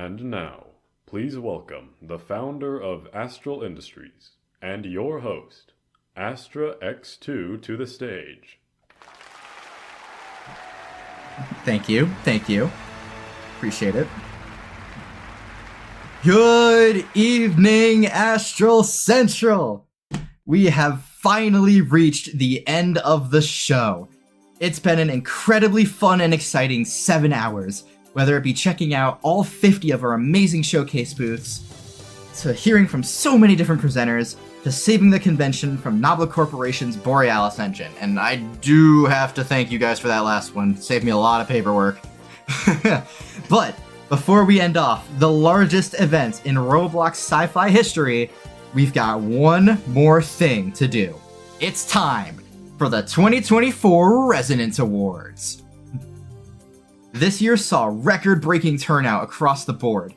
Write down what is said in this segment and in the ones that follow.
And now, please welcome the founder of Astral Industries and your host, Astra X2, to the stage. Thank you. Appreciate it. Good evening, Astral Central! We have finally reached the end of the show. It's been an incredibly fun and exciting 7 hours, whether it be checking out all 50 of our amazing showcase booths, to hearing from so many different presenters, to saving the convention from Nobla Corporation's Borealis engine. And I do have to thank you guys for that last one. It saved me a lot of paperwork. But before we end off the largest event in Roblox Sci-Fi history, we've got one more thing to do. It's time for the 2024 Resonance Awards. This year saw record-breaking turnout across the board.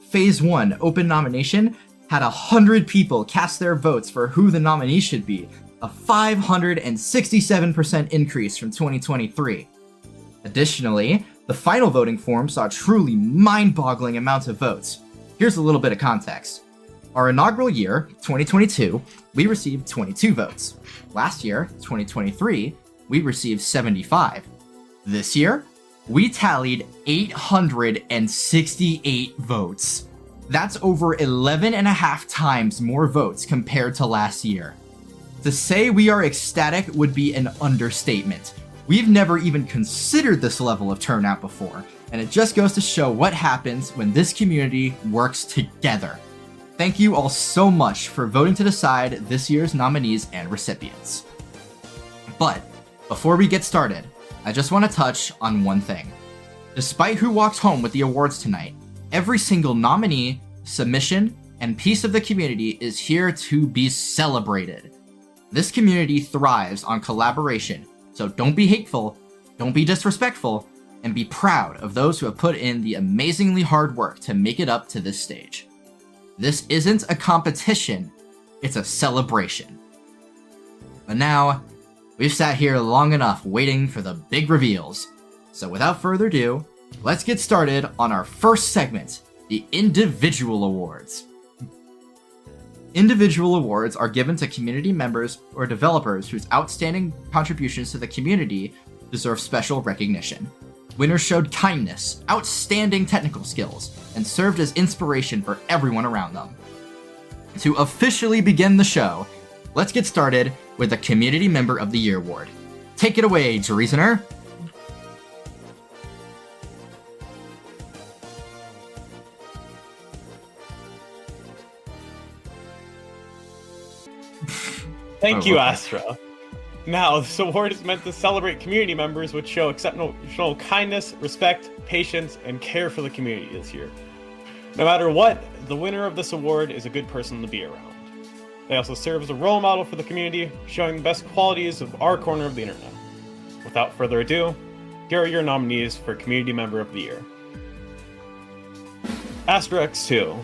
Phase 1 open nomination had 100 people cast their votes for who the nominee should be, a 567% increase from 2023. Additionally, the final voting form saw truly mind-boggling amounts of votes. Here's a little bit of context. Our inaugural year, 2022, we received 22 votes. Last year, 2023, we received 75. This year, we tallied 868 votes. That's over 11 and a half times more votes compared to last year. To say we are ecstatic would be an understatement. We've never even considered this level of turnout before, and it just goes to show what happens when this community works together. Thank you all so much for voting to decide this year's nominees and recipients. But before we get started, I just want to touch on one thing. Despite who walks home with the awards tonight, every single nominee, submission, and piece of the community is here to be celebrated. This community thrives on collaboration, so don't be hateful, don't be disrespectful, and be proud of those who have put in the amazingly hard work to make it up to this stage. This isn't a competition, it's a celebration. But now, we've sat here long enough waiting for the big reveals. So without further ado, let's get started on our first segment, the Individual Awards. Individual awards are given to community members or developers whose outstanding contributions to the community deserve special recognition. Winners showed kindness, outstanding technical skills, and served as inspiration for everyone around them. To officially begin the show, let's get started with the Community Member of the Year award. Take it away, Jereasoner. Thank you, Astra. Now, this award is meant to celebrate community members which show exceptional kindness, respect, patience, and care for the community this year. No matter what, the winner of this award is a good person to be around. They also serve as a role model for the community, showing the best qualities of our corner of the internet. Without further ado, here are your nominees for Community Member of the Year. Astra X2.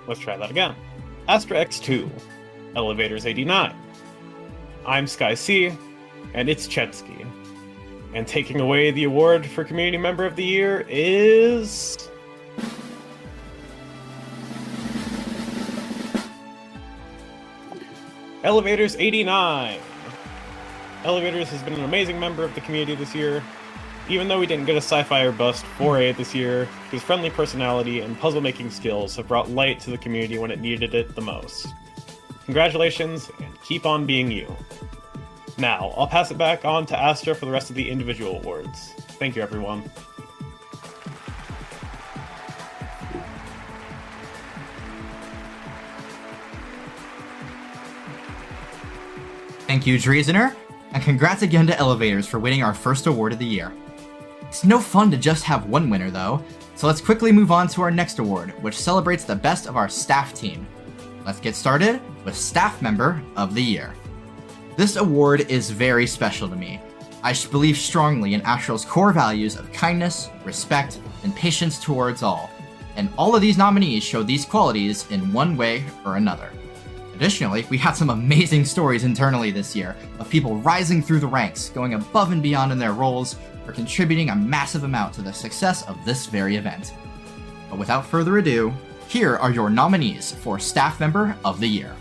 Let's try that again. Astra X2. Elevators 89. I'm Sky C, and it's Chetsky. And taking away the award for Community Member of the Year is... Elevators 89. Elevators has been an amazing member of the community this year. Even though we didn't get a sci-fi or bust foray this year, his friendly personality and puzzle-making skills have brought light to the community when it needed it the most. Congratulations, and keep on being you. Now, I'll pass it back on to Astra for the rest of the individual awards. Thank you, everyone. Thank you, Jereasoner, and congrats again to Elevators for winning our first award of the year. It's no fun to just have one winner, though, so let's quickly move on to our next award, which celebrates the best of our staff team. Let's get started with Staff Member of the Year. This award is very special to me. I believe strongly in Astral's core values of kindness, respect, and patience towards all, and all of these nominees show these qualities in one way or another. Additionally, we had some amazing stories internally this year of people rising through the ranks, going above and beyond in their roles, for contributing a massive amount to the success of this very event. But without further ado, here are your nominees for Staff Member of the Year.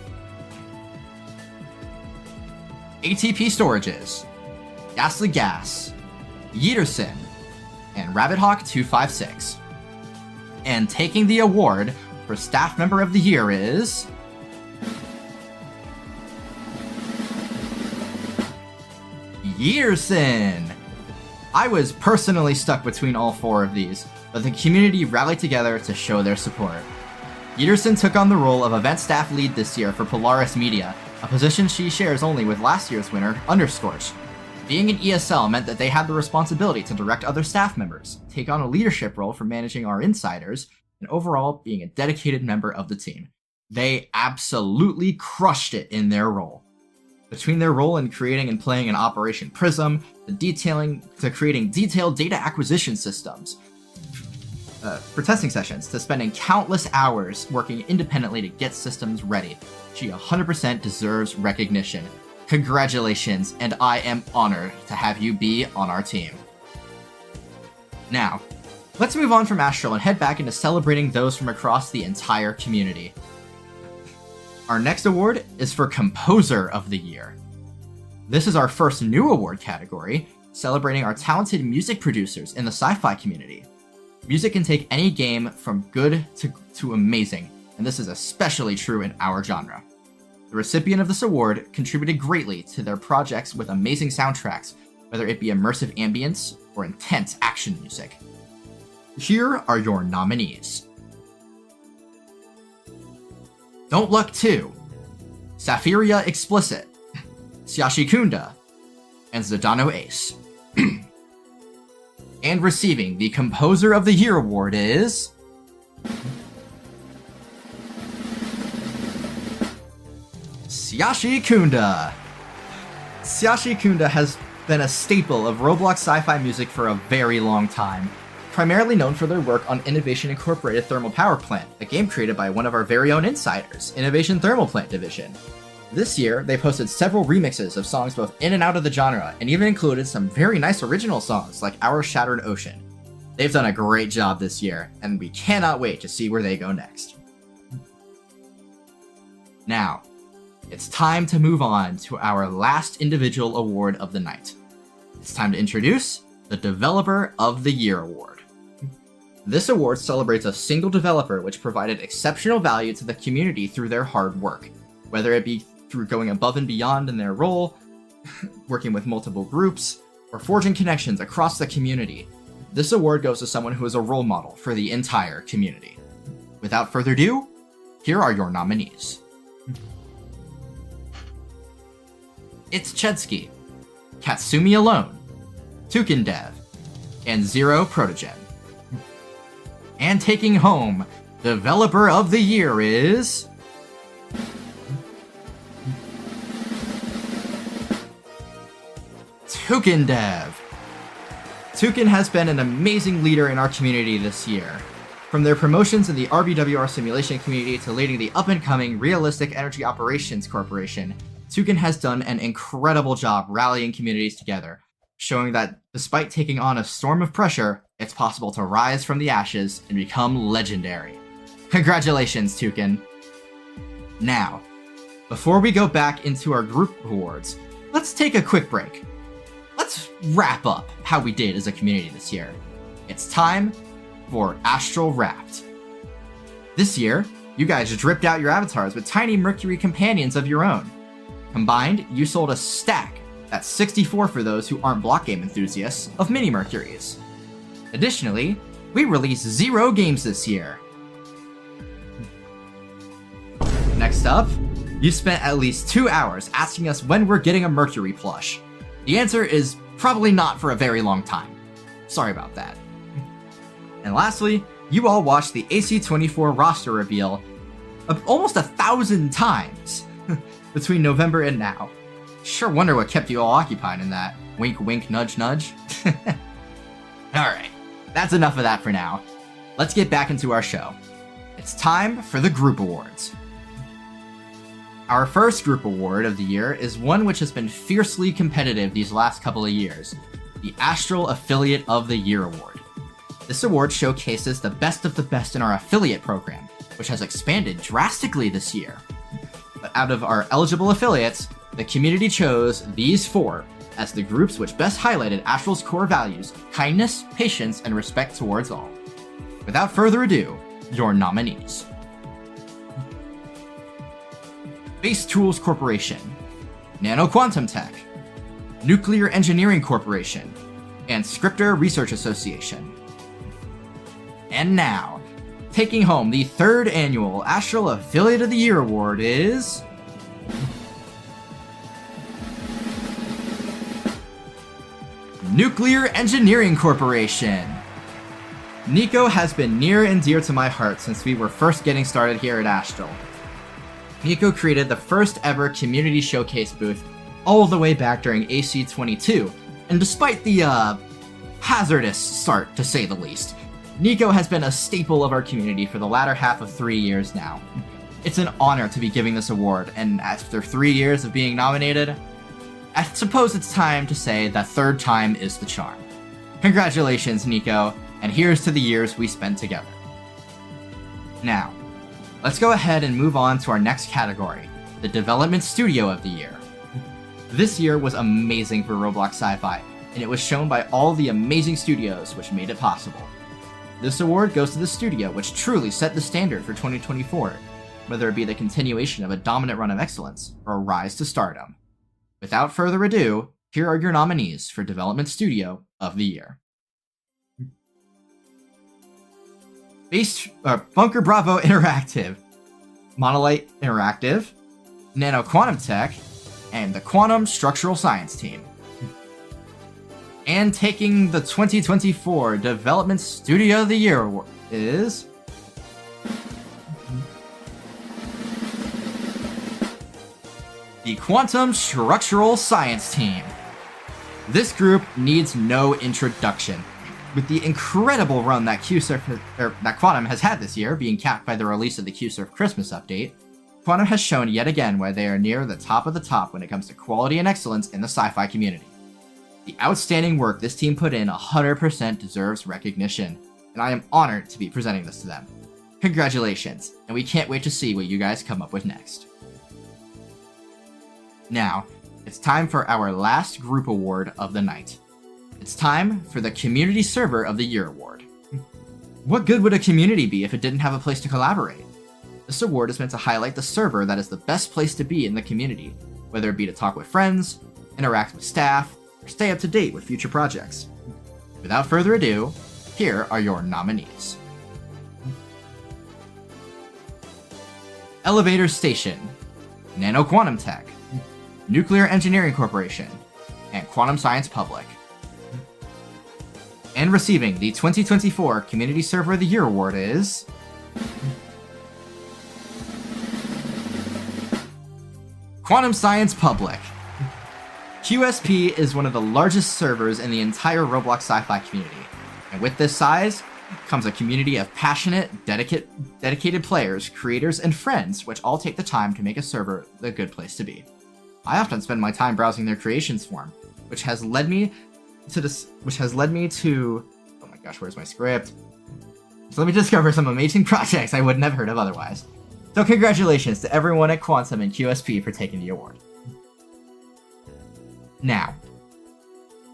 ATP Storages, Ghastly Gas, Yeaterson, and RabbitHawk256. And taking the award for Staff Member of the Year is... Yeaterson! I was personally stuck between all four of these, but the community rallied together to show their support. Yeaterson took on the role of Event Staff Lead this year for Polaris Media, a position she shares only with last year's winner, Underscorch. Being an ESL meant that they had the responsibility to direct other staff members, take on a leadership role for managing our insiders, and overall being a dedicated member of the team. They absolutely crushed it in their role. Between their role in creating and playing an Operation Prism, to creating detailed data acquisition systems, for testing sessions, to spending countless hours working independently to get systems ready, she 100% deserves recognition. Congratulations, and I am honored to have you be on our team. Now, let's move on from Astral and head back into celebrating those from across the entire community. Our next award is for Composer of the Year. This is our first new award category, celebrating our talented music producers in the sci-fi community. Music can take any game from good to amazing, and this is especially true in our genre. The recipient of this award contributed greatly to their projects with amazing soundtracks, whether it be immersive ambience or intense action music. Here are your nominees. Don't Luck 2, Saphiria Explicit, Syashikunda, and Zidano Ace. And receiving the Composer of the Year award is... Syashikunda! Syashikunda has been a staple of Roblox Sci-Fi music for a very long time, primarily known for their work on Innovation Incorporated Thermal Power Plant, a game created by one of our very own insiders, Innovation Thermal Plant Division. This year, they posted several remixes of songs both in and out of the genre, and even included some very nice original songs like Our Shattered Ocean. They've done a great job this year, and we cannot wait to see where they go next. Now, it's time to move on to our last individual award of the night. It's time to introduce the Developer of the Year award. This award celebrates a single developer which provided exceptional value to the community through their hard work, whether it be through going above and beyond in their role, working with multiple groups, or forging connections across the community. This award goes to someone who is a role model for the entire community. Without further ado, here are your nominees. It's Chetsky, Katsumi Alone, Tukindev, and Zero Protogen. And taking home Developer of the Year is... Tukindev. Tukin has been an amazing leader in our community this year. From their promotions in the RBWR simulation community to leading the up-and-coming Realistic Energy Operations Corporation, Tukin has done an incredible job rallying communities together, showing that despite taking on a storm of pressure, it's possible to rise from the ashes and become legendary. Congratulations, Tukin! Now, before we go back into our group awards, let's take a quick break. Let's wrap up how we did as a community this year. It's time for Astral Wrapped. This year, you guys dripped out your avatars with tiny Mercury companions of your own. Combined, you sold a stack, that's 64 for those who aren't block game enthusiasts, of mini Mercuries. Additionally, we released 0 games this year. Next up, you spent at least 2 hours asking us when we're getting a Mercury plush. The answer is probably not for a very long time. Sorry about that. And lastly, you all watched the AC24 roster reveal almost 1,000 times between November and now. Sure wonder what kept you all occupied in that. Wink wink nudge nudge. Alright, that's enough of that for now. Let's get back into our show. It's time for the group awards. Our first group award of the year is one which has been fiercely competitive these last couple of years. the Astral Affiliate of the Year Award. This award showcases the best of the best in our affiliate program, which has expanded drastically this year. But out of our eligible affiliates, the community chose these 4 as the groups which best highlighted Astral's core values: kindness, patience, and respect towards all. Without further ado, your nominees. Base Tools Corporation, Nano Quantum Tech, Nuclear Engineering Corporation, and Scripter Research Association. And now, taking home the 3rd annual Astral Affiliate of the Year Award is... Nuclear Engineering Corporation. Nico has been near and dear to my heart since we were first getting started here at Astral. Nico created the first ever community showcase booth all the way back during AC22, and despite the hazardous start, to say the least, Nico has been a staple of our community for the latter half of 3 years now. It's an honor to be giving this award, and after 3 years of being nominated, I suppose it's time to say that 3rd time is the charm. Congratulations, Nico, and here's to the years we spent together. Now, let's go ahead and move on to our next category, the Development Studio of the Year. This year was amazing for Roblox Sci-Fi, and it was shown by all the amazing studios which made it possible. This award goes to the studio which truly set the standard for 2024, whether it be the continuation of a dominant run of excellence or a rise to stardom. Without further ado, here are your nominees for Development Studio of the Year. Bunker Bravo Interactive, Monolith Interactive, Nano Quantum Tech, and the Quantum Structural Science Team. And taking the 2024 Development Studio of the Year award is... the Quantum Structural Science Team. This group needs no introduction. With the incredible run that that Quantum has had this year, being capped by the release of the QSurf Christmas update, Quantum has shown yet again why they are near the top of the top when it comes to quality and excellence in the sci-fi community. The outstanding work this team put in 100% deserves recognition, and I am honored to be presenting this to them. Congratulations, and we can't wait to see what you guys come up with next. Now, it's time for our last group award of the night. It's time for the Community Server of the Year award. What good would a community be if it didn't have a place to collaborate? This award is meant to highlight the server that is the best place to be in the community, whether it be to talk with friends, interact with staff, or stay up to date with future projects. Without further ado, here are your nominees. Elevator Station, Nano Quantum Tech, Nuclear Engineering Corporation, and Quantum Science Public. And receiving the 2024 Community Server of the Year award is... Quantum Science Public. QSP is one of the largest servers in the entire Roblox Sci-Fi community, and with this size comes a community of passionate, dedicated players, creators, and friends which all take the time to make a server a good place to be. I often spend my time browsing their creations forum, which has led me to oh my gosh, where's my script? So let me discover some amazing projects I wouldn't have heard of otherwise. So congratulations to everyone at Quantum and QSP for taking the award. Now,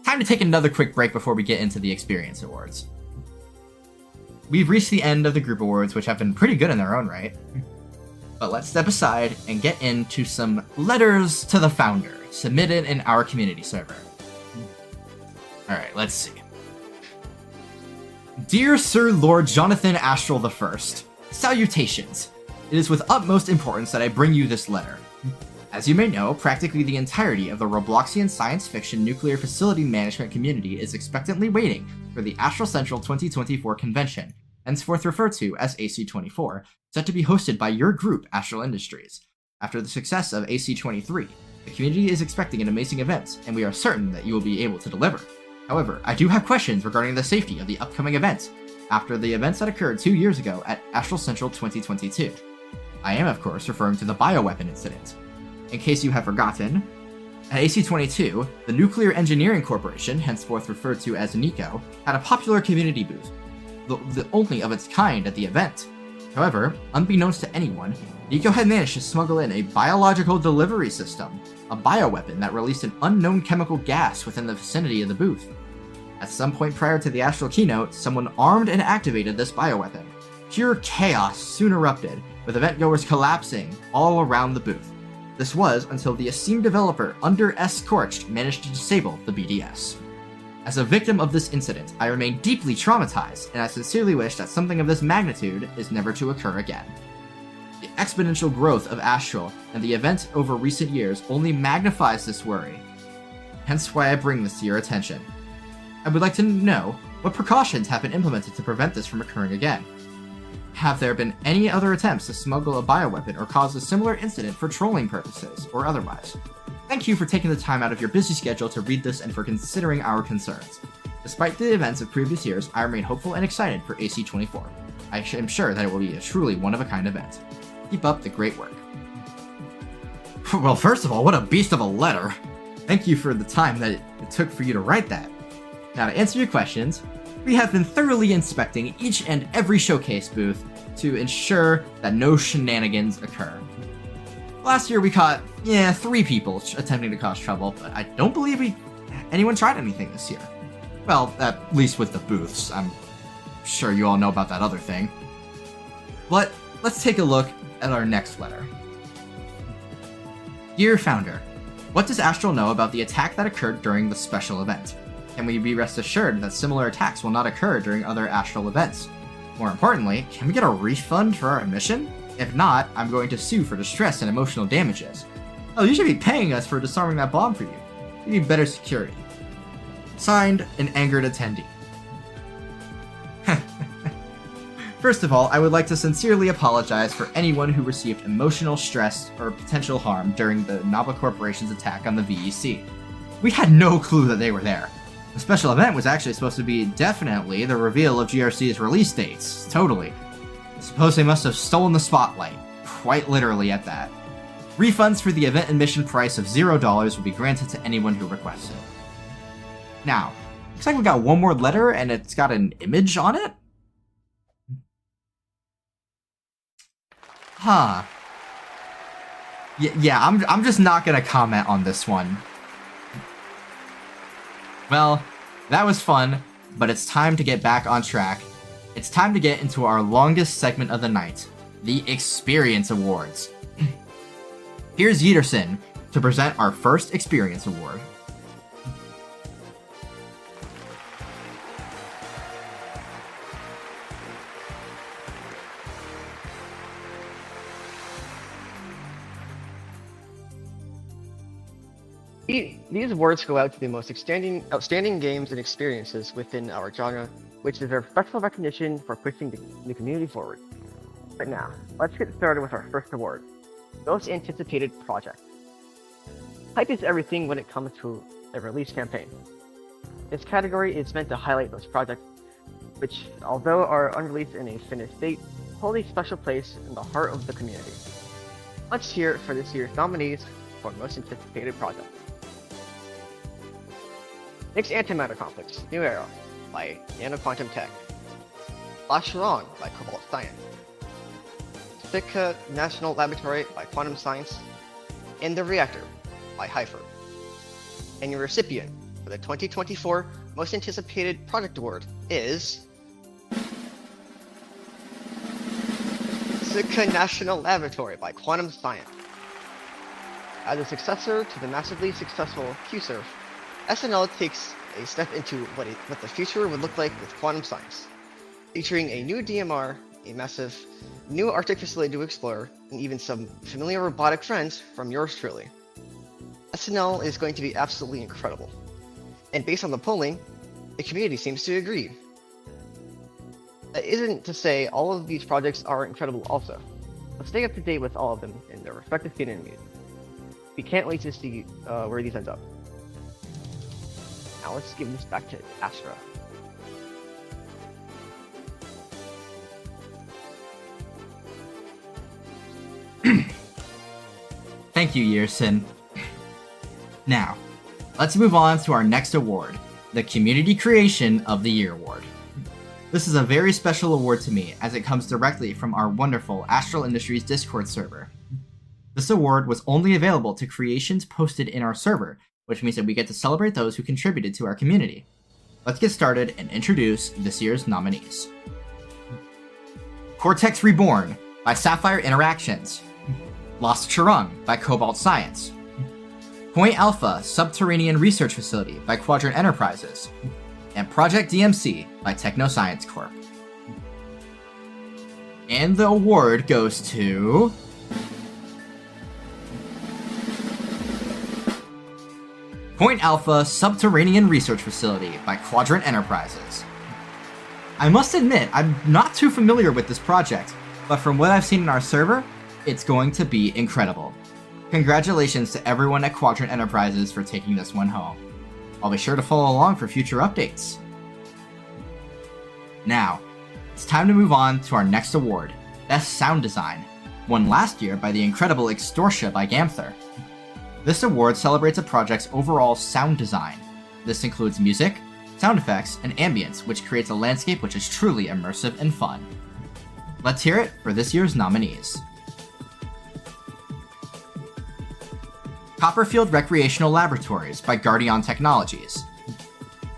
time to take another quick break before we get into the Experience Awards. We've reached the end of the group awards, which have been pretty good in their own right. But let's step aside and get into some letters to the founder submitted in our community server. Alright, let's see. Dear Sir Lord Jonathan Astral I, salutations. It is with utmost importance that I bring you this letter. As you may know, practically the entirety of the Robloxian science fiction nuclear facility management community is expectantly waiting for the Astral Central 2024 convention, henceforth referred to as AC24, set to be hosted by your group, Astral Industries. After the success of AC23, the community is expecting an amazing event, and we are certain that you will be able to deliver. However, I do have questions regarding the safety of the upcoming event, after the events that occurred 2 years ago at Astral Central 2022. I am, of course, referring to the bioweapon incident. In case you have forgotten, At AC-22, the Nuclear Engineering Corporation, henceforth referred to as NICO, had a popular community booth, the only of its kind at the event. However, unbeknownst to anyone, NICO had managed to smuggle in a biological delivery system, a bioweapon that released an unknown chemical gas within the vicinity of the booth. At some point prior to the Astral keynote, someone armed and activated this bioweapon. Pure chaos soon erupted, with event-goers collapsing all around the booth. This was until the esteemed developer, Under S. Scorched, managed to disable the BDS. As a victim of this incident, I remain deeply traumatized, and I sincerely wish that something of this magnitude is never to occur again. The exponential growth of Astral and the event over recent years only magnifies this worry. Hence why I bring this to your attention. I would like to know what precautions have been implemented to prevent this from occurring again. Have there been any other attempts to smuggle a bioweapon or cause a similar incident for trolling purposes, or otherwise? Thank you for taking the time out of your busy schedule to read this and for considering our concerns. Despite the events of previous years, I remain hopeful and excited for AC-24. I am sure that it will be a truly one-of-a-kind event. Keep up the great work. Well, first of all, what a beast of a letter! Thank you for the time that it took for you to write that. Now, to answer your questions, we have been thoroughly inspecting each and every showcase booth to ensure that no shenanigans occur. Last year we caught, 3 people attempting to cause trouble, but I don't believe anyone tried anything this year. Well, at least with the booths. I'm sure you all know about that other thing. But let's take a look at our next letter. Dear Founder, what does Astral know about the attack that occurred during the special event? Can we be rest assured that similar attacks will not occur during other Astral events? More importantly, can we get a refund for our admission? If not, I'm going to sue for distress and emotional damages. Oh, you should be paying us for disarming that bomb for you. You need better security. Signed, an angered attendee. First of all, I would like to sincerely apologize for anyone who received emotional stress or potential harm during the Nava Corporation's attack on the VEC. We had no clue that they were there. The special event was actually supposed to be definitely the reveal of GRC's release dates. Totally. I suppose they must have stolen the spotlight. Quite literally at that. Refunds for the event admission price of $0 will be granted to anyone who requests it. Now, looks like we got one more letter and it's got an image on it? Huh. Yeah, I'm just not gonna comment on this one. Well, that was fun, but it's time to get back on track. It's time to get into our longest segment of the night, the Experience Awards. Here's Yeterson to present our first Experience Award. These awards go out to the most outstanding games and experiences within our genre, which deserve special recognition for pushing the community forward. But now, let's get started with our first award, Most Anticipated Project. Hype is everything when it comes to a release campaign. This category is meant to highlight those projects, which, although are unreleased in a finished state, hold a special place in the heart of the community. Let's hear it for this year's nominees for Most Anticipated Project. Next Antimatter Complex, New Era, by Nanoquantum Tech. Flash Wrong, by Cobalt Science. Sitka National Laboratory, by Quantum Science. And The Reactor, by Hypher. And your recipient for the 2024 Most Anticipated Project Award is... Sitka National Laboratory, by Quantum Science. As a successor to the massively successful QSurf, SNL takes a step into what the future would look like with quantum science, featuring a new DMR, a massive new Arctic facility to explore, and even some familiar robotic friends from yours truly. SNL is going to be absolutely incredible, and based on the polling, the community seems to agree. That isn't to say all of these projects are incredible also, but stay up to date with all of them in their respective communities. We can't wait to see where these end up. Now let's give this back to Astra. Thank you, Yersin. Now, let's move on to our next award, the Community Creation of the Year Award. This is a very special award to me as it comes directly from our wonderful Astral Industries Discord server. This award was only available to creations posted in our server, which means that we get to celebrate those who contributed to our community. Let's get started and introduce this year's nominees. Cortex Reborn by Sapphire Interactions. Lost Churung by Cobalt Science. Point Alpha Subterranean Research Facility by Quadrant Enterprises. And Project DMC by Technoscience Corp. And the award goes to... Point Alpha Subterranean Research Facility by Quadrant Enterprises. I must admit, I'm not too familiar with this project, but from what I've seen in our server, it's going to be incredible. Congratulations to everyone at Quadrant Enterprises for taking this one home. I'll be sure to follow along for future updates. Now, it's time to move on to our next award, Best Sound Design, won last year by the incredible Extortia by Gamther. This award celebrates a project's overall sound design. This includes music, sound effects, and ambience, which creates a landscape which is truly immersive and fun. Let's hear it for this year's nominees. Copperfield Recreational Laboratories by Guardian Technologies.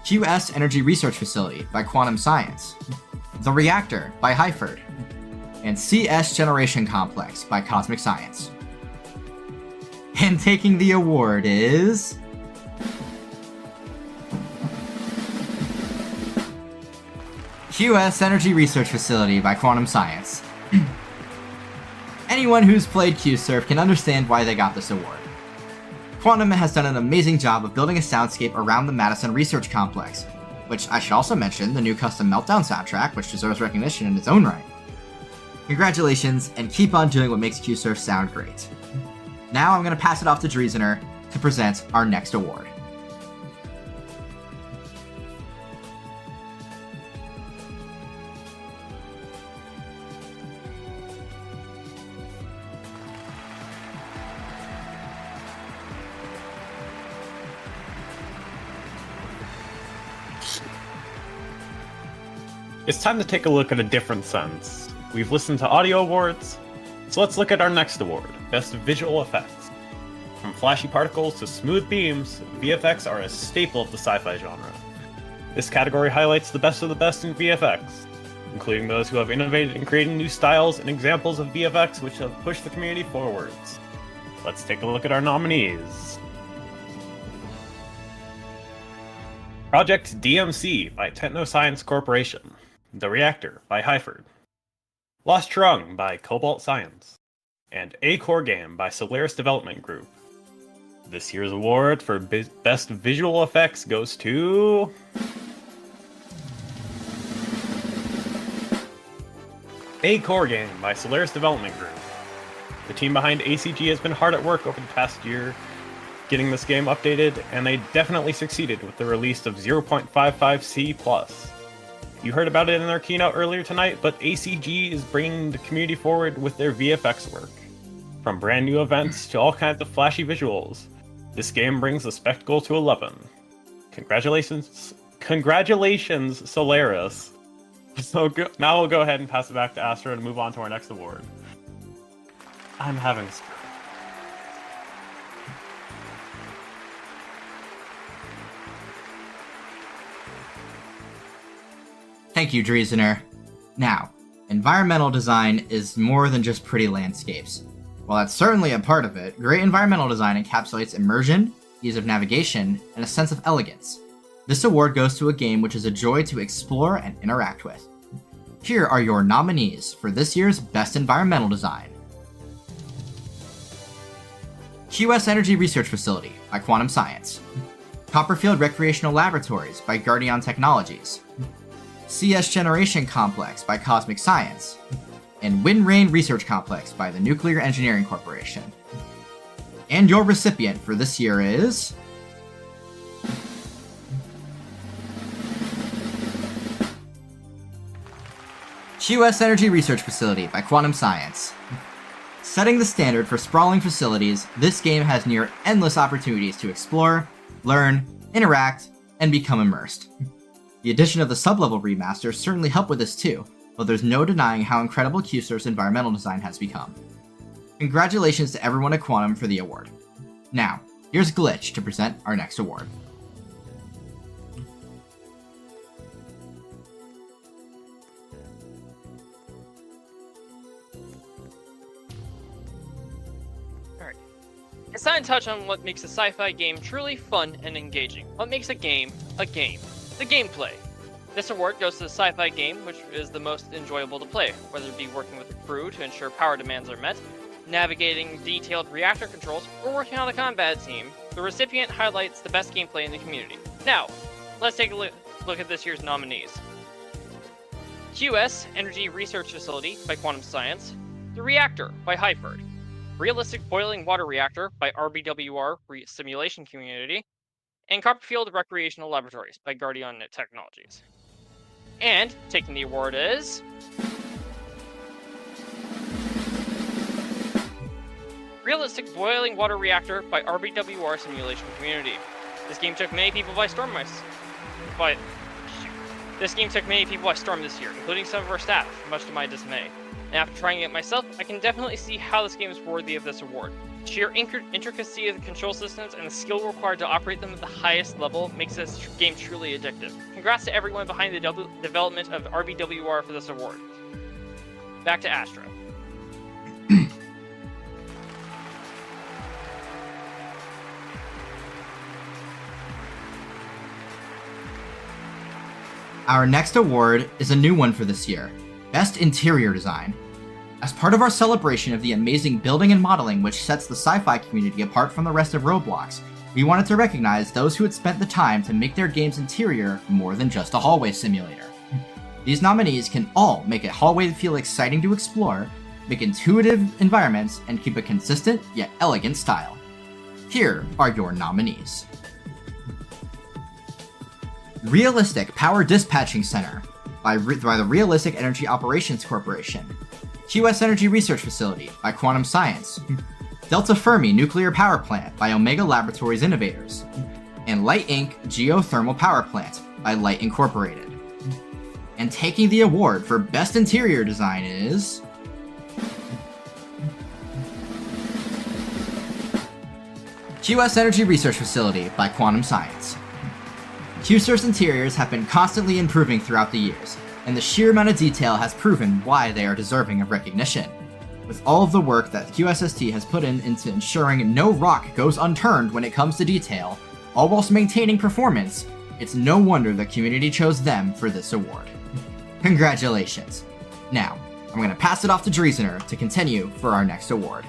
QS Energy Research Facility by Quantum Science. The Reactor by Hyford. And CS Generation Complex by Cosmic Science. And taking the award is... QS Energy Research Facility by Quantum Science. Anyone who's played QSurf can understand why they got this award. Quantum has done an amazing job of building a soundscape around the Madison Research Complex, which I should also mention the new custom Meltdown soundtrack, which deserves recognition in its own right. Congratulations, and keep on doing what makes QSurf sound great. Now I'm going to pass it off to Dreesener to present our next award. It's time to take a look at a different sense. We've listened to audio awards, so let's look at our next award, Best Visual Effects. From flashy particles to smooth beams, VFX are a staple of the sci-fi genre. This category highlights the best of the best in VFX, including those who have innovated in creating new styles and examples of VFX which have pushed the community forwards. Let's take a look at our nominees. Project DMC by Technoscience Corporation. The Reactor by Hyford. Lost Churung by Cobalt Science. And A Core Game by Solaris Development Group. This year's award for Best Visual Effects goes to... A Core Game by Solaris Development Group. The team behind ACG has been hard at work over the past year getting this game updated, and they definitely succeeded with the release of 0.55C+. You heard about it in their keynote earlier tonight, but ACG is bringing the community forward with their VFX work. From brand new events to all kinds of flashy visuals, this game brings the spectacle to 11. Congratulations, Solaris. So now we'll go ahead and pass it back to Astra and move on to our next award. I'm having a stroke. Thank you, Dreesener. Now, environmental design is more than just pretty landscapes. While that's certainly a part of it, great environmental design encapsulates immersion, ease of navigation, and a sense of elegance. This award goes to a game which is a joy to explore and interact with. Here are your nominees for this year's Best Environmental Design. QS Energy Research Facility by Quantum Science. Copperfield Recreational Laboratories by Guardian Technologies. CS Generation Complex by Cosmic Science. And Wind Rain Research Complex by the Nuclear Engineering Corporation. And your recipient for this year is... QS Energy Research Facility by Quantum Science. Setting the standard for sprawling facilities, this game has near endless opportunities to explore, learn, interact, and become immersed. The addition of the sub-level remasters certainly help with this too, but there's no denying how incredible QSurf's environmental design has become. Congratulations to everyone at Quantum for the award. Now, here's Glitch to present our next award. It's time to touch on what makes a sci-fi game truly fun and engaging. What makes a game a game? The gameplay. This award goes to the sci-fi game which is the most enjoyable to play, whether it be working with a crew to ensure power demands are met, navigating detailed reactor controls, or working on the combat team. The recipient highlights the best gameplay in the community. Now, let's take a look at this year's nominees. QS Energy Research Facility by Quantum Science, The Reactor by Hyford, Realistic Boiling Water Reactor by RBWR Simulation Community, and Copperfield Recreational Laboratories by Guardian Technologies. And taking the award is... Realistic Boiling Water Reactor by RBWR Simulation Community. This game took many people by storm this year, including some of our staff, much to my dismay. And after trying it myself, I can definitely see how this game is worthy of this award. Sheer intricacy of the control systems and the skill required to operate them at the highest level makes this game truly addictive. Congrats to everyone behind the development of RBWR for this award. Back to Astra. Our next award is a new one for this year, Best Interior Design. As part of our celebration of the amazing building and modeling which sets the sci-fi community apart from the rest of Roblox, we wanted to recognize those who had spent the time to make their game's interior more than just a hallway simulator. These nominees can all make a hallway feel exciting to explore, make intuitive environments, and keep a consistent yet elegant style. Here are your nominees. Realistic Power Dispatching Center by the Realistic Energy Operations Corporation, QS Energy Research Facility by Quantum Science, Delta Fermi Nuclear Power Plant by Omega Laboratories Innovators, and Light Inc. Geothermal Power Plant by Light Incorporated. And taking the award for Best Interior Design is... QS Energy Research Facility by Quantum Science. QSurf's interiors have been constantly improving throughout the years, and the sheer amount of detail has proven why they are deserving of recognition. With all of the work that QSST has put into ensuring no rock goes unturned when it comes to detail, all whilst maintaining performance, it's no wonder the community chose them for this award. Congratulations. Now, I'm going to pass it off to Driesener to continue for our next award.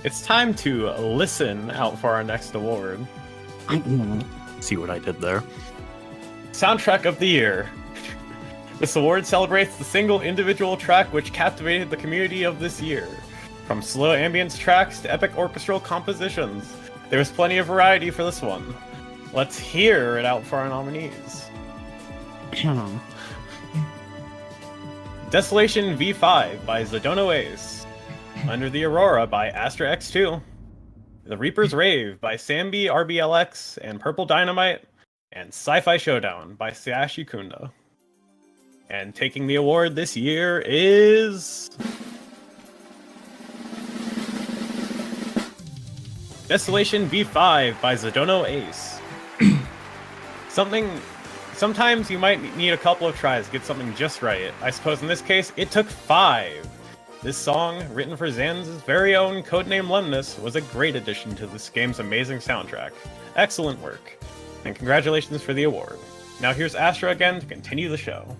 It's time to listen out for our next award. See what I did there? Soundtrack of the Year. This award celebrates the single individual track which captivated the community of this year. From slow ambience tracks to epic orchestral compositions, there's plenty of variety for this one. Let's hear it out for our nominees. Desolation V5 by Zadono Ace. Under the Aurora by Astra X2, The Reaper's Rave by Sambi RBLX and Purple Dynamite, and Sci-Fi Showdown by Sayashi Kunda. And taking the award this year is... Desolation V5 by Zadono Ace. Sometimes you might need a couple of tries to get something just right. I suppose in this case, it took 5. This song, written for Zan's very own codename Lemnis, was a great addition to this game's amazing soundtrack. Excellent work, and congratulations for the award. Now here's Astra again to continue the show.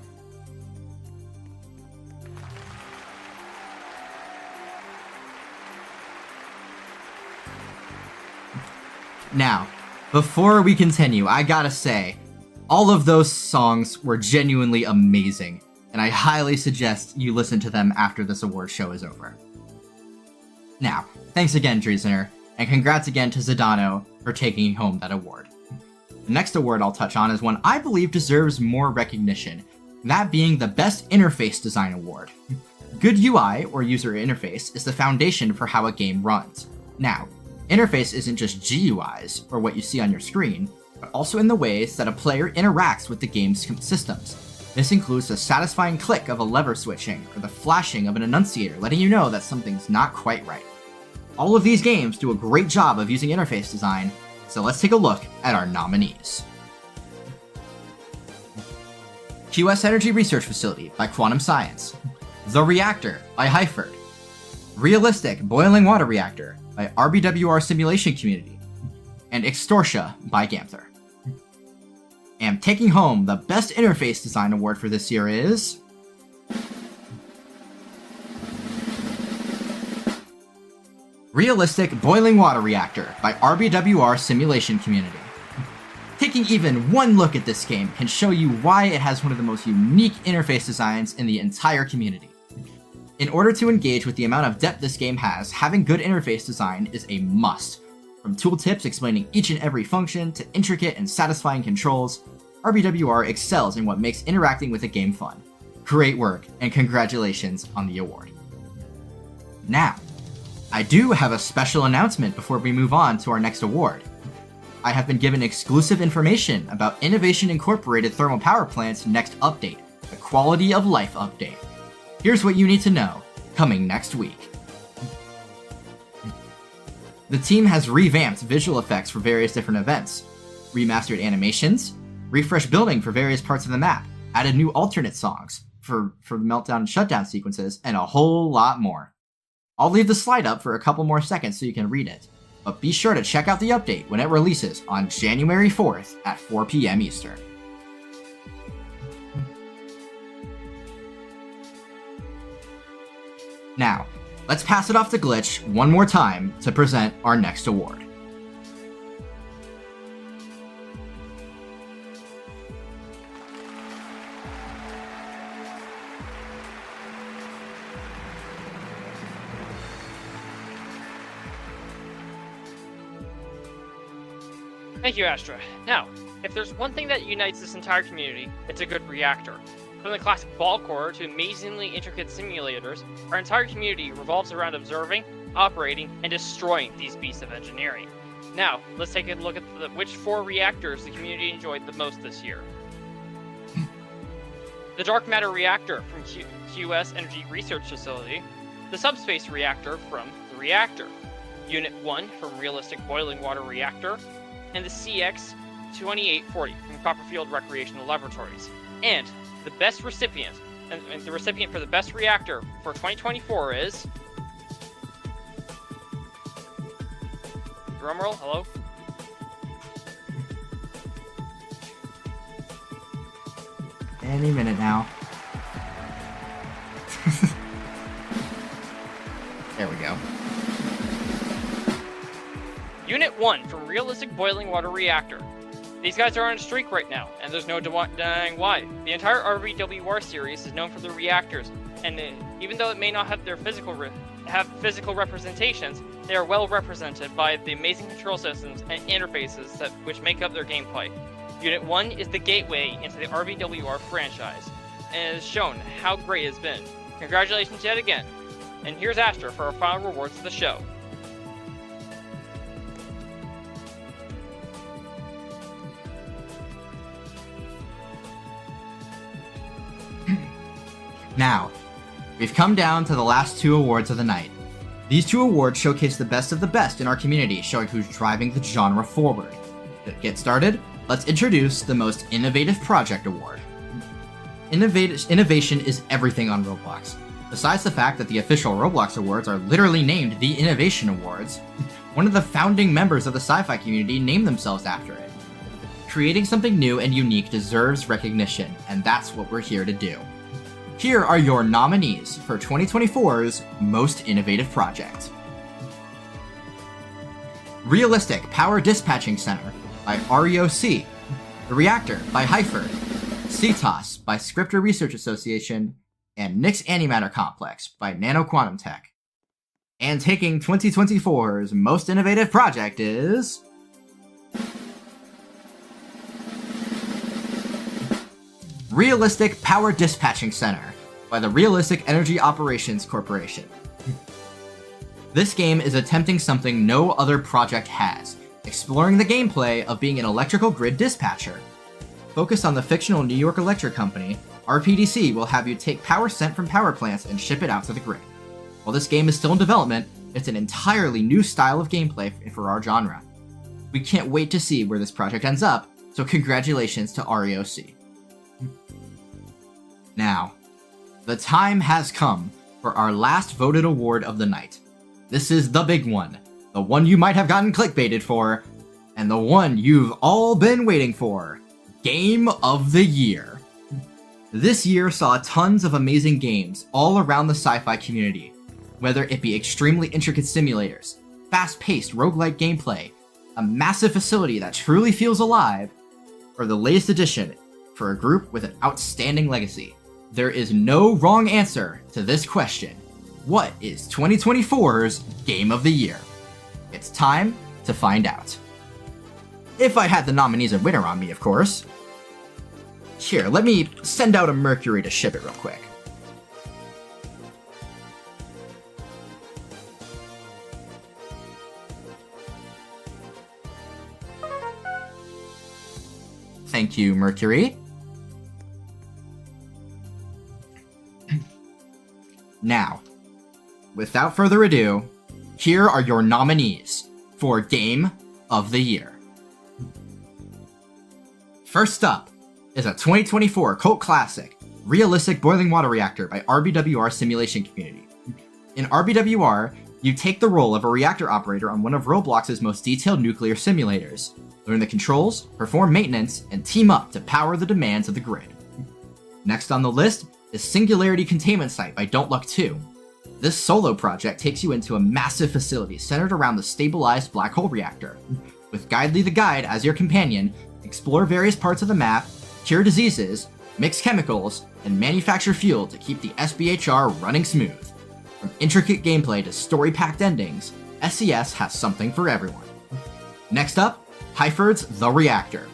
Now, before we continue, I gotta say, all of those songs were genuinely amazing, and I highly suggest you listen to them after this award show is over. Now, thanks again, Driesner, and congrats again to Zidano for taking home that award. The next award I'll touch on is one I believe deserves more recognition, that being the Best Interface Design Award. Good UI, or user interface, is the foundation for how a game runs. Now, interface isn't just GUIs, or what you see on your screen, but also in the ways that a player interacts with the game's systems. This includes the satisfying click of a lever switching, or the flashing of an annunciator letting you know that something's not quite right. All of these games do a great job of using interface design, so let's take a look at our nominees. QS Energy Research Facility by Quantum Science, The Reactor by Hyford, Realistic Boiling Water Reactor by RBWR Simulation Community, and Extortia by Gamther. And taking home the Best Interface Design Award for this year is... Realistic Boiling Water Reactor by RBWR Simulation Community. Taking even one look at this game can show you why it has one of the most unique interface designs in the entire community. In order to engage with the amount of depth this game has, having good interface design is a must. From tooltips explaining each and every function to intricate and satisfying controls, RBWR excels in what makes interacting with a game fun. Great work, and congratulations on the award. Now, I do have a special announcement before we move on to our next award. I have been given exclusive information about Innovation Incorporated Thermal Power Plant's next update, the Quality of Life update. Here's what you need to know, coming next week. The team has revamped visual effects for various different events, remastered animations, refreshed building for various parts of the map, added new alternate songs for the meltdown and shutdown sequences, and a whole lot more. I'll leave the slide up for a couple more seconds so you can read it, but be sure to check out the update when it releases on January 4th at 4 p.m. Eastern. Now, let's pass it off to Glitch one more time to present our next award. Thank you, Astra. Now, if there's one thing that unites this entire community, it's a good reactor. From the classic ball core to amazingly intricate simulators, our entire community revolves around observing, operating, and destroying these beasts of engineering. Now, let's take a look at which 4 reactors the community enjoyed the most this year. The Dark Matter Reactor from QS Energy Research Facility, the Subspace Reactor from The Reactor, Unit 1 from Realistic Boiling Water Reactor, and the CX-2840 from Copperfield Recreational Laboratories. And the best recipient, and the recipient for the best reactor for 2024 is... Drumroll, hello? Any minute now. There we go. Unit 1 from Realistic Boiling Water Reactor. These guys are on a streak right now, and there's no denying why. The entire RBWR series is known for the reactors, and even though it may not have their physical representations, they are well represented by the amazing control systems and interfaces which make up their gameplay. Unit 1 is the gateway into the RBWR franchise, and it has shown how great it has been. Congratulations yet again, and here's Astra for our final rewards of the show. Now, we've come down to the last 2 awards of the night. These 2 awards showcase the best of the best in our community, showing who's driving the genre forward. To get started, let's introduce the Most Innovative Project Award. Innovation is everything on Roblox. Besides the fact that the official Roblox Awards are literally named the Innovation Awards, one of the founding members of the sci-fi community named themselves after it. Creating something new and unique deserves recognition, and that's what we're here to do. Here are your nominees for 2024's Most Innovative Project. Realistic Power Dispatching Center by REOC, The Reactor by Hyford, CTOS by Scripter Research Association, and Nix Antimatter Complex by Nano Quantum Tech. And taking 2024's most innovative project is... Realistic Power Dispatching Center by the Realistic Energy Operations Corporation. This game is attempting something no other project has, exploring the gameplay of being an electrical grid dispatcher. Focused on the fictional New York Electric Company, RPDC will have you take power sent from power plants and ship it out to the grid. While this game is still in development, it's an entirely new style of gameplay for our genre. We can't wait to see where this project ends up, so congratulations to REOC. Now, the time has come for our last voted award of the night. This is the big one, the one you might have gotten clickbaited for, and the one you've all been waiting for, Game of the Year. This year saw tons of amazing games all around the sci-fi community, whether it be extremely intricate simulators, fast-paced roguelike gameplay, a massive facility that truly feels alive, or the latest addition for a group with an outstanding legacy. There is no wrong answer to this question. What is 2024's Game of the Year? It's time to find out. If I had the nominees and winner on me, of course. Here, let me send out a Mercury to ship it real quick. Thank you, Mercury. Now, without further ado, here are your nominees for Game of the Year. First up is a 2024 cult classic, Realistic Boiling Water Reactor by RBWR Simulation Community. In RBWR, you take the role of a reactor operator on one of Roblox's most detailed nuclear simulators, learn the controls, perform maintenance, and team up to power the demands of the grid. Next on the list is Singularity Containment Site by Don't Luck 2. This solo project takes you into a massive facility centered around the stabilized black hole reactor. With Guidely the Guide as your companion, explore various parts of the map, cure diseases, mix chemicals, and manufacture fuel to keep the SBHR running smooth. From intricate gameplay to story-packed endings, SES has something for everyone. Next up, Hyford's The Reactor.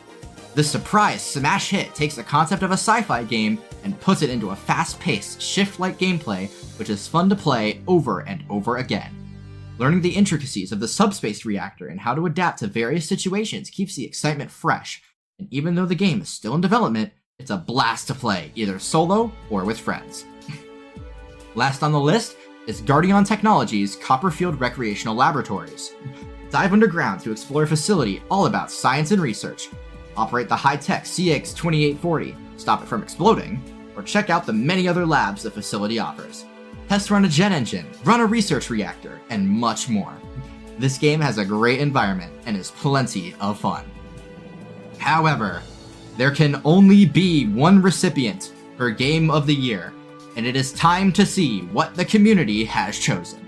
This surprise smash hit takes the concept of a sci-fi game and puts it into a fast-paced, shift-like gameplay which is fun to play over and over again. Learning the intricacies of the subspace reactor and how to adapt to various situations keeps the excitement fresh, and even though the game is still in development, it's a blast to play, either solo or with friends. Last on the list is Guardian Technologies' Copperfield Recreational Laboratories. Dive underground to explore a facility all about science and research. Operate the high-tech CX-2840, stop it from exploding, or check out the many other labs the facility offers. Test run a jet engine, run a research reactor, and much more. This game has a great environment and is plenty of fun. However, there can only be one recipient for Game of the Year, and it is time to see what the community has chosen.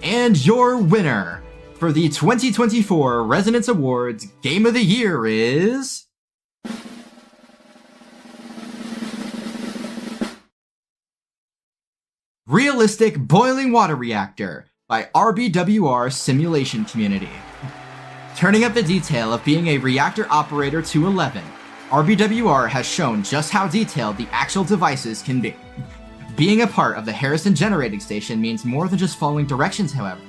And your winner for the 2024 Resonance Awards Game of the Year is... Realistic Boiling Water Reactor by RBWR Simulation Community. Turning up the detail of being a reactor operator to 11, RBWR has shown just how detailed the actual devices can be. Being a part of the Harrison Generating Station means more than just following directions, however.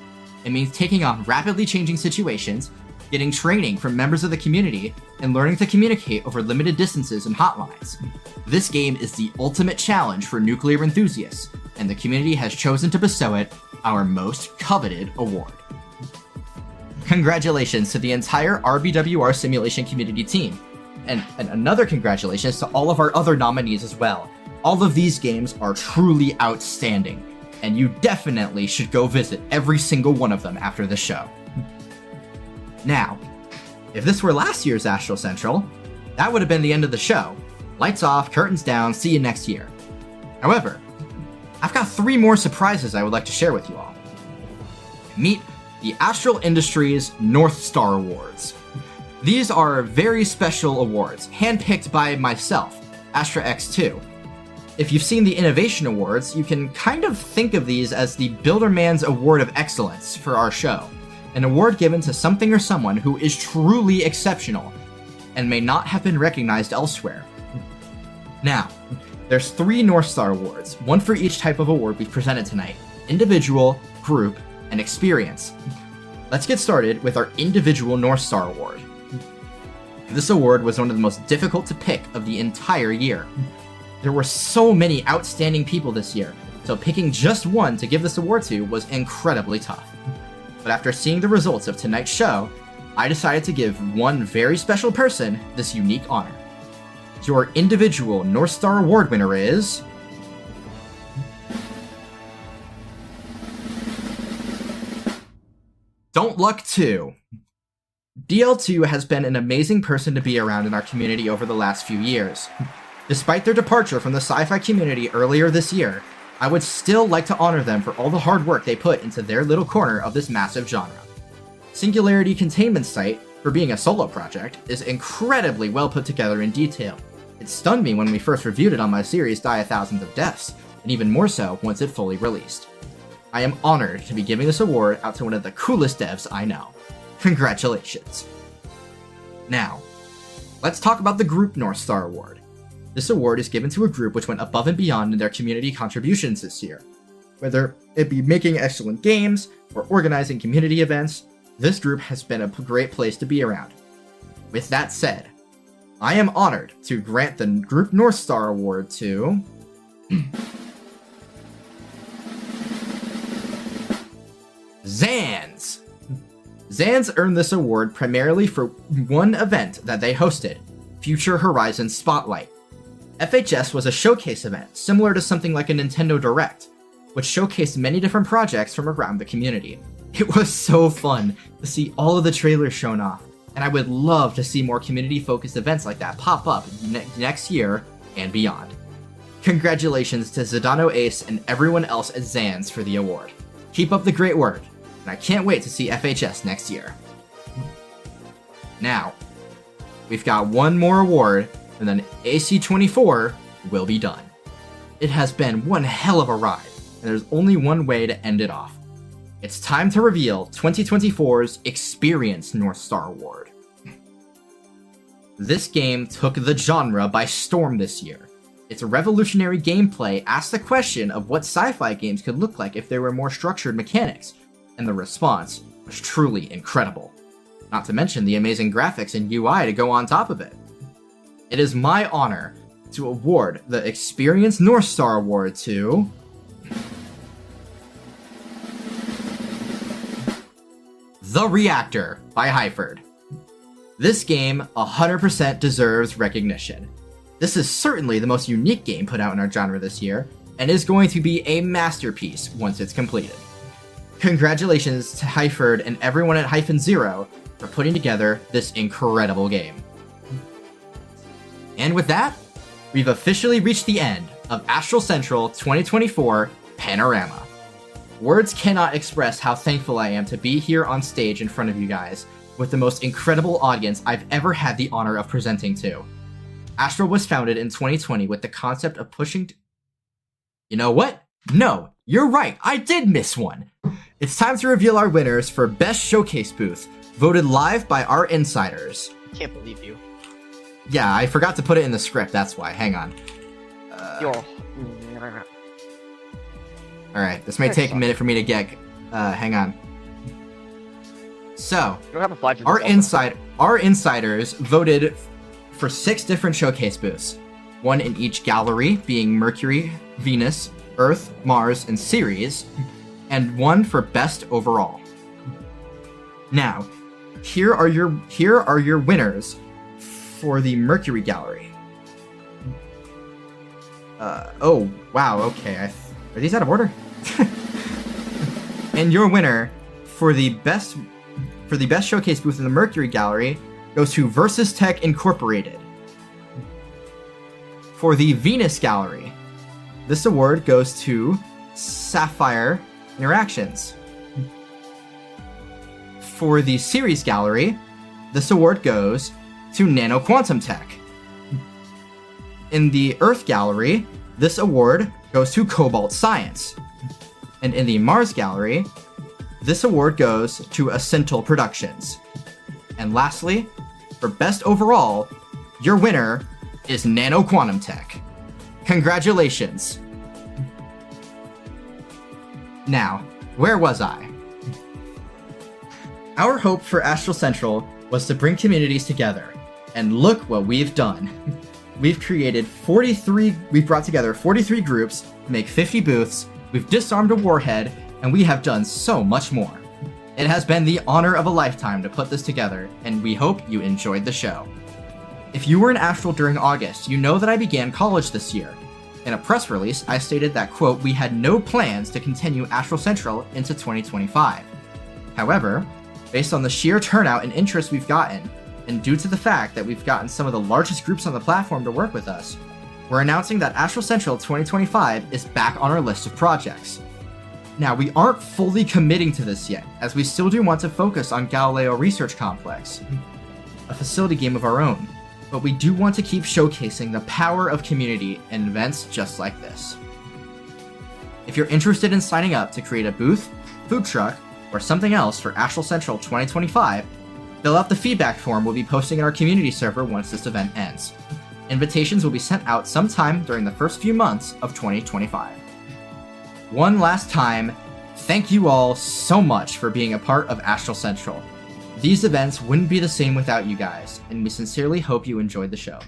It means taking on rapidly changing situations, getting training from members of the community, and learning to communicate over limited distances and hotlines. This game is the ultimate challenge for nuclear enthusiasts, and the community has chosen to bestow it our most coveted award. Congratulations to the entire RBWR Simulation Community team, and another congratulations to all of our other nominees as well. All of these games are truly outstanding, and you definitely should go visit every single one of them after the show. Now, if this were last year's Astral Central, that would have been the end of the show. Lights off, curtains down, see you next year. However, I've got 3 more surprises I would like to share with you all. Meet the Astral Industries Northstar Awards. These are very special awards, handpicked by myself, Astra X2. If you've seen the Innovation Awards, you can kind of think of these as the Builderman's Award of Excellence for our show, an award given to something or someone who is truly exceptional and may not have been recognized elsewhere. Now, there's 3 Northstar Awards, one for each type of award we presented tonight: individual, group, and experience. Let's get started with our individual Northstar Award. This award was one of the most difficult to pick of the entire year. There were so many outstanding people this year, so picking just one to give this award to was incredibly tough. But after seeing the results of tonight's show, I decided to give one very special person this unique honor. Your individual Northstar Award winner is... Don't Luck 2. DL2 has been an amazing person to be around in our community over the last few years. Despite their departure from the sci-fi community earlier this year, I would still like to honor them for all the hard work they put into their little corner of this massive genre. Singularity Containment Site, for being a solo project, is incredibly well put together in detail. It stunned me when we first reviewed it on my series Die a Thousand of Deaths, and even more so once it fully released. I am honored to be giving this award out to one of the coolest devs I know. Congratulations. Now, let's talk about the Group Northstar Award. This award is given to a group which went above and beyond in their community contributions this year. Whether it be making excellent games or organizing community events, this group has been a great place to be around. With that said, I am honored to grant the Group Northstar Award to... Zans! Zans earned this award primarily for one event that they hosted, Future Horizon Spotlight. FHS was a showcase event, similar to something like a Nintendo Direct, which showcased many different projects from around the community. It was so fun to see all of the trailers shown off, and I would love to see more community-focused events like that pop up next year and beyond. Congratulations to Zidano Ace and everyone else at Zans for the award. Keep up the great work, and I can't wait to see FHS next year. Now, we've got one more award, and then AC24 will be done. It has been one hell of a ride, and there's only one way to end it off. It's time to reveal 2024's Experience Northstar Award. This game took the genre by storm this year. Its revolutionary gameplay asked the question of what sci-fi games could look like if there were more structured mechanics, and the response was truly incredible. Not to mention the amazing graphics and UI to go on top of it. It is my honor to award the Experience Northstar Award to... The Reactor by Hyford. This game 100% deserves recognition. This is certainly the most unique game put out in our genre this year, and is going to be a masterpiece once it's completed. Congratulations to Hyford and everyone at Hyphen Zero for putting together this incredible game. And with that, we've officially reached the end of Astral Central 2024 Panorama. Words cannot express how thankful I am to be here on stage in front of you guys with the most incredible audience I've ever had the honor of presenting to. Astral was founded in 2020 with the concept of pushing... You know what? No, you're right, I did miss one. It's time to reveal our winners for Best Showcase Booth, voted live by our insiders. Can't believe you. Yeah, I forgot to put it in the script, that's why. Hang on. Alright, this may take a minute for me to get... hang on. So, You don't have a flag for our this also. our insiders voted for 6 different showcase booths. One in each gallery, being Mercury, Venus, Earth, Mars, and Ceres, and one for Best Overall. Now, here are your winners for the Mercury Gallery. Oh, wow, okay. Are these out of order? And your winner for the best showcase booth in the Mercury Gallery goes to Versus Tech Incorporated. For the Venus Gallery, this award goes to Sapphire Interactions. For the Ceres Gallery, this award goes to Nano Quantum Tech. In the Earth Gallery, This award goes to Cobalt Science. And in the Mars Gallery, this award goes to Ascental Productions. And lastly, for best overall, your winner is Nano Quantum Tech. Congratulations. Now, where was I? Our hope for Astral Central was to bring communities together, and look what we've done. We've brought together 43 groups, to make 50 booths, we've disarmed a warhead, and we have done so much more. It has been the honor of a lifetime to put this together, and we hope you enjoyed the show. If you were in Astral during August, you know that I began college this year. In a press release, I stated that, quote, we had no plans to continue Astral Central into 2025. However, based on the sheer turnout and interest we've gotten, and due to the fact that we've gotten some of the largest groups on the platform to work with us, we're announcing that Astral Central 2025 is back on our list of projects. Now, we aren't fully committing to this yet, as we still do want to focus on Galileo Research Complex, a facility game of our own, but we do want to keep showcasing the power of community in events just like this. If you're interested in signing up to create a booth, food truck, or something else for Astral Central 2025, fill out the feedback form we'll be posting in our community server once this event ends. Invitations will be sent out sometime during the first few months of 2025. One last time, thank you all so much for being a part of Astral Central. These events wouldn't be the same without you guys, and we sincerely hope you enjoyed the show.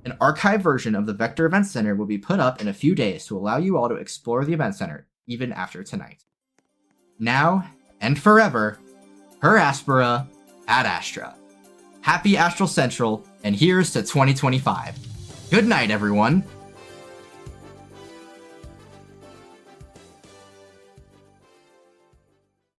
An archived version of the Vector Event Center will be put up in a few days to allow you all to explore the Event Center, even after tonight. Now, and forever, per Aspera, ad Astra. Happy Astral Central, and here's to 2025. Good night, everyone.